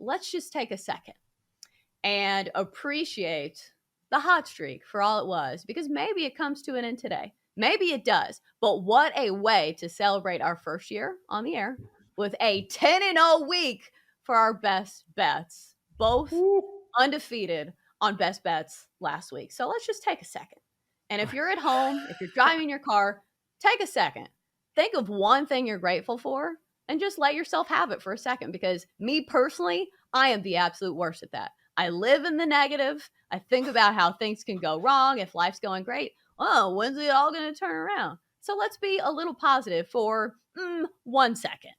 let's just take a second and appreciate the hot streak for all it was, because maybe it comes to an end today. Maybe it does. But what a way to celebrate our first year on the air with a 10-0 week for our best bets. Both undefeated on best bets last week. So let's just take a second. And if you're at home, if you're driving your car, take a second. Think of one thing you're grateful for and just let yourself have it for a second, because me personally, I am the absolute worst at that. I live in the negative. I think about how things can go wrong if life's going great. Oh, when's it all going to turn around? So let's be a little positive for 1 second.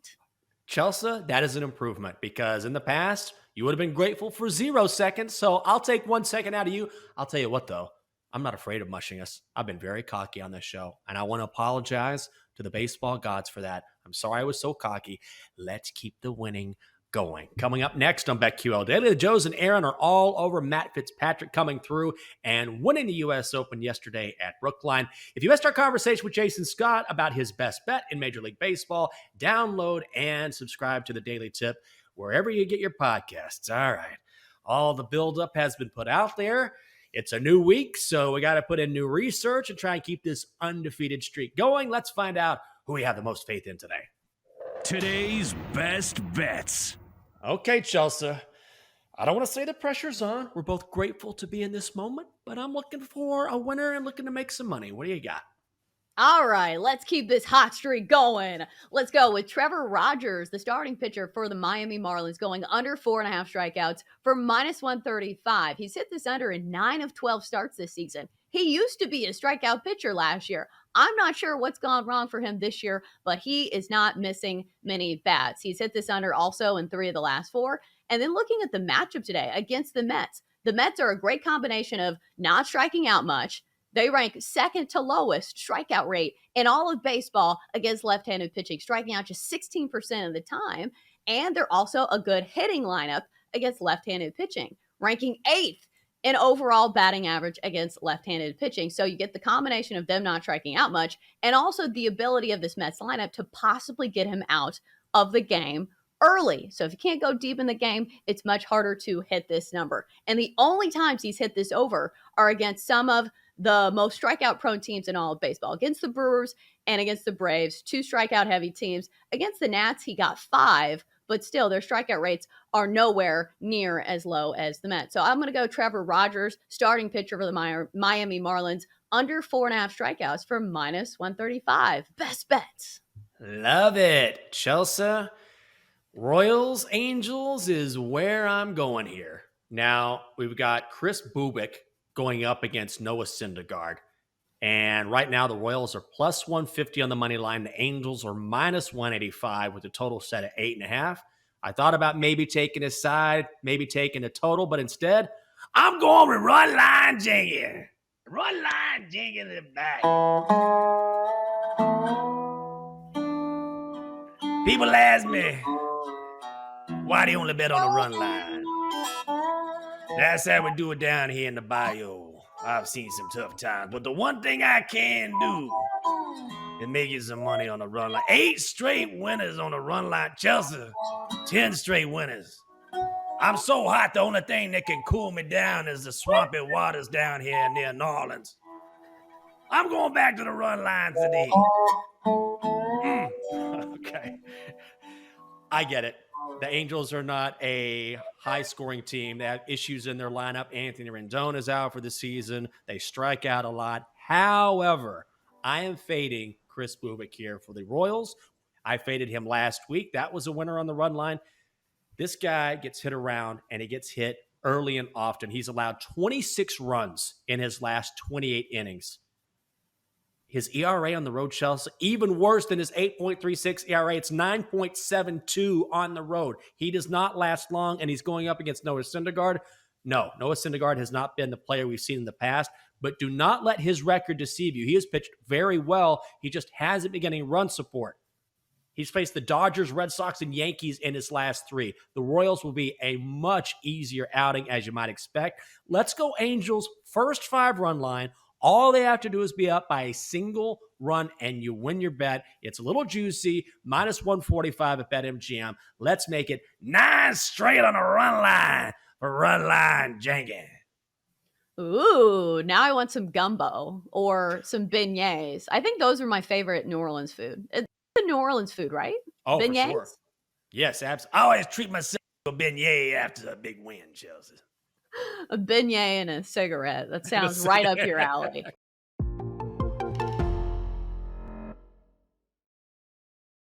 Chelsa, that is an improvement, because in the past, you would have been grateful for 0 seconds. So I'll take 1 second out of you. I'll tell you what, though, I'm not afraid of mushing us. I've been very cocky on this show, and I want to apologize to the baseball gods for that. I'm sorry I was so cocky. Let's keep the winning going. Coming up next on BetQL Daily, the Joes and Aaron are all over Matt Fitzpatrick coming through and winning the U.S. Open yesterday at Brookline. If you missed our conversation with Jason Scott about his best bet in Major League Baseball, download and subscribe to the Daily Tip wherever you get your podcasts. All right. All the buildup has been put out there. It's a new week, so we got to put in new research and try and keep this undefeated streak going. Let's find out who we have the most faith in today. Today's best bets. Okay, Chelsa. I don't want to say the pressure's on. We're both grateful to be in this moment, but I'm looking for a winner and looking to make some money. What do you got? All right, let's keep this hot streak going. Let's go with Trevor Rogers, the starting pitcher for the Miami Marlins, going under 4.5 strikeouts for -135. He's hit this under in 9 of 12 starts this season. He used to be a strikeout pitcher last year. I'm not sure what's gone wrong for him this year, but he is not missing many bats. He's hit this under also in 3 of the last 4. And then looking at the matchup today against the Mets are a great combination of not striking out much. They rank second to lowest strikeout rate in all of baseball against left-handed pitching, striking out just 16% of the time. And they're also a good hitting lineup against left-handed pitching, ranking 8th in overall batting average against left-handed pitching. So you get the combination of them not striking out much and also the ability of this Mets lineup to possibly get him out of the game early. So if you can't go deep in the game, it's much harder to hit this number. And the only times he's hit this over are against some of the most strikeout prone teams in all of baseball, against the Brewers and against the Braves, 2 strikeout heavy teams. Against the Nats, he got 5, but still their strikeout rates are nowhere near as low as the Mets. So I'm going to go Trevor Rogers, starting pitcher for the Miami Marlins, under 4.5 strikeouts for -135. Best bets. Love it. Chelsa, Royals Angels is where I'm going here. Now, we've got Chris Bubik going up against Noah Syndergaard. And right now, the Royals are +150 on the money line. The Angels are -185 with a total set at 8.5. I thought about maybe taking a side, maybe taking a total, but instead, I'm going with Run Line Jenkins. Run Line Jenkins is back. People ask me, why do you only bet on the run line? That's how we do it down here in the bayou. I've seen some tough times, but the one thing I can do is make you some money on the run line. 8 straight winners on the run line. Chelsea, 10 straight winners. I'm so hot, the only thing that can cool me down is the swampy waters down here near New Orleans. I'm going back to the run line today. Okay. I get it. The Angels are not a high-scoring team. They have issues in their lineup. Anthony Rendon is out for the season. They strike out a lot. However, I am fading Chris Bubik here for the Royals. I faded him last week. That was a winner on the run line. This guy gets hit around, and he gets hit early and often. He's allowed 26 runs in his last 28 innings. His ERA on the road, Chelsea, even worse than his 8.36 ERA. It's 9.72 on the road. He does not last long, and he's going up against Noah Syndergaard. No, Noah Syndergaard has not been the player we've seen in the past, but do not let his record deceive you. He has pitched very well. He just hasn't been getting run support. He's faced the Dodgers, Red Sox, and Yankees in his last 3. The Royals will be a much easier outing, as you might expect. Let's go Angels, first 5 run line, All they have to do is be up by a single run and you win your bet. It's a little juicy, minus 145 at BetMGM. Let's make it 9 straight on the run line for Run Line Jenkins. Ooh, now I want some gumbo or some beignets. I think those are my favorite New Orleans food. It's the New Orleans food, right? Oh, for Beignets? sure. Yes, absolutely. I always treat myself to a beignet after a big win, Chelsea. A beignet and a cigarette. That sounds right up your alley.